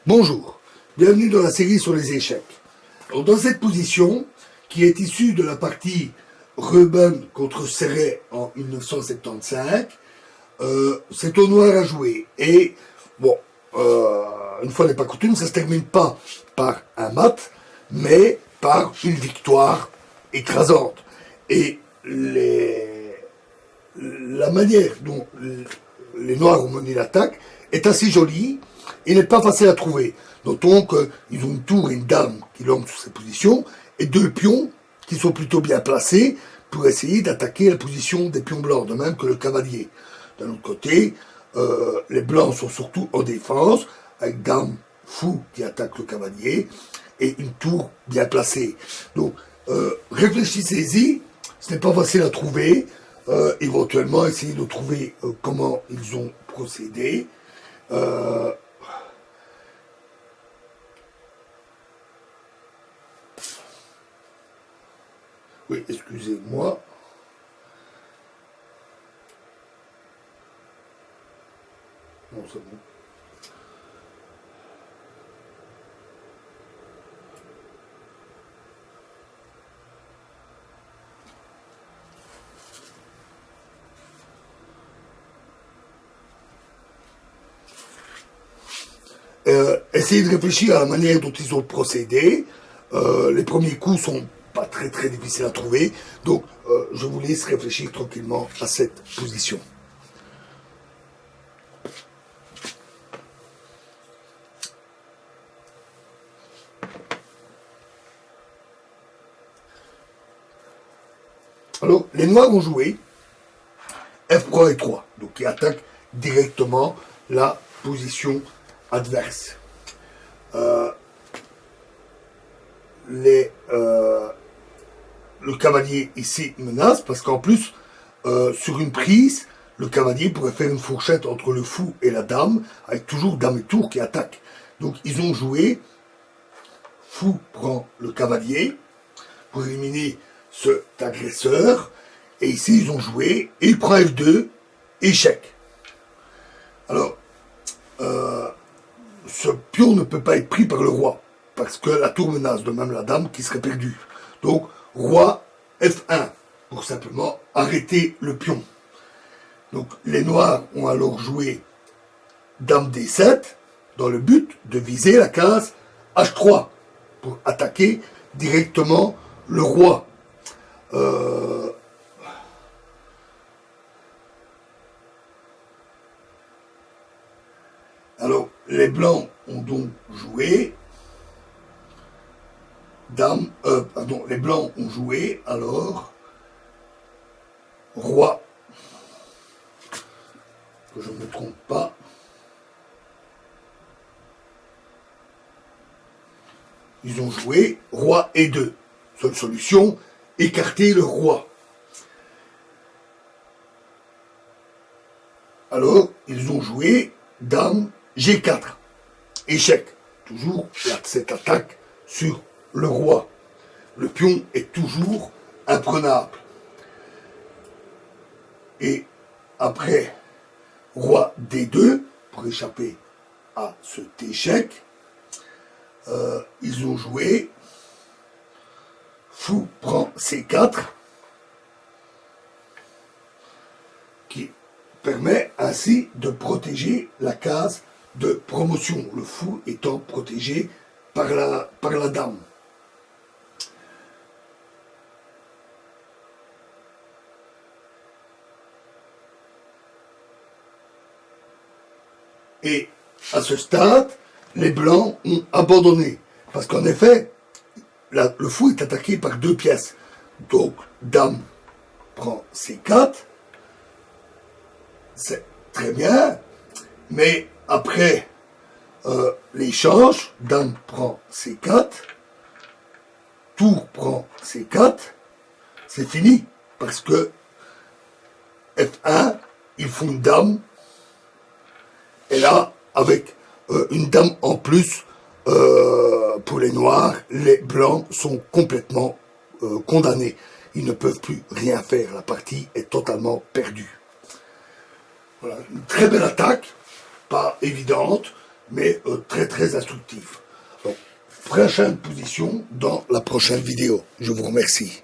Bonjour, bienvenue dans la série sur les échecs. Alors, dans cette position, qui est issue de la partie Ruben contre Serret en 1975, c'est au noir à jouer. Et bon, une fois n'est pas coutume, ça se termine pas par un mat, mais par une victoire écrasante. Et la manière dont les Noirs ont mené l'attaque est assez jolie et n'est pas facile à trouver. Notons qu'ils ont une tour et une dame qui l'ont sur ces positions et deux pions qui sont plutôt bien placés pour essayer d'attaquer la position des pions blancs, de même que le cavalier. D'un autre côté, les blancs sont surtout en défense, avec dame fou qui attaque le cavalier et une tour bien placée. Donc, réfléchissez-y, ce n'est pas facile à trouver. Éventuellement, essayez de trouver comment ils ont procédé. Oui, excusez-moi. Non, c'est bon. Essayez de réfléchir à la manière dont ils ont procédé. Les premiers coups sont pas très très difficiles à trouver, donc je vous laisse réfléchir tranquillement à cette position. Alors, les Noirs ont joué F3 et 3, donc qui attaquent directement la position adverse. Le cavalier ici menace parce qu'en plus, sur une prise, le cavalier pourrait faire une fourchette entre le fou et la dame, avec toujours dame et tour qui attaquent. Donc ils ont joué, fou prend le cavalier pour éliminer cet agresseur, et ici ils ont joué, et il prend F2, échec. Alors, ce pion ne peut pas être pris par le roi, parce que la tour menace, de même la dame qui serait perdue. Donc, roi F1, pour simplement arrêter le pion. Donc, les Noirs ont alors joué dame D7, dans le but de viser la case H3, pour attaquer directement le roi. Alors, les Blancs ont donc joué dame, les Blancs ont joué alors roi, que je ne me trompe pas. Ils ont joué roi et 2. Seule solution, écarter le roi. Alors, ils ont joué dame G4. Échec. Toujours cette attaque sur le roi. Le pion est toujours imprenable. Et après, roi D2, pour échapper à cet échec, ils ont joué fou prend C4, qui permet ainsi de protéger la case de promotion, le fou étant protégé par la dame. Et à ce stade, les Blancs ont abandonné. Parce qu'en effet, le fou est attaqué par deux pièces. Donc, dame prend C4. C'est très bien. Mais après l'échange, dame prend C4. Tour prend C4. C'est fini. Parce que F1, ils font une dame. Et là, avec une dame en plus, pour les Noirs, les Blancs sont complètement condamnés. Ils ne peuvent plus rien faire. La partie est totalement perdue. Voilà, une très belle attaque, pas évidente, mais très très instructif. Donc, prochaine position dans la prochaine vidéo. Je vous remercie.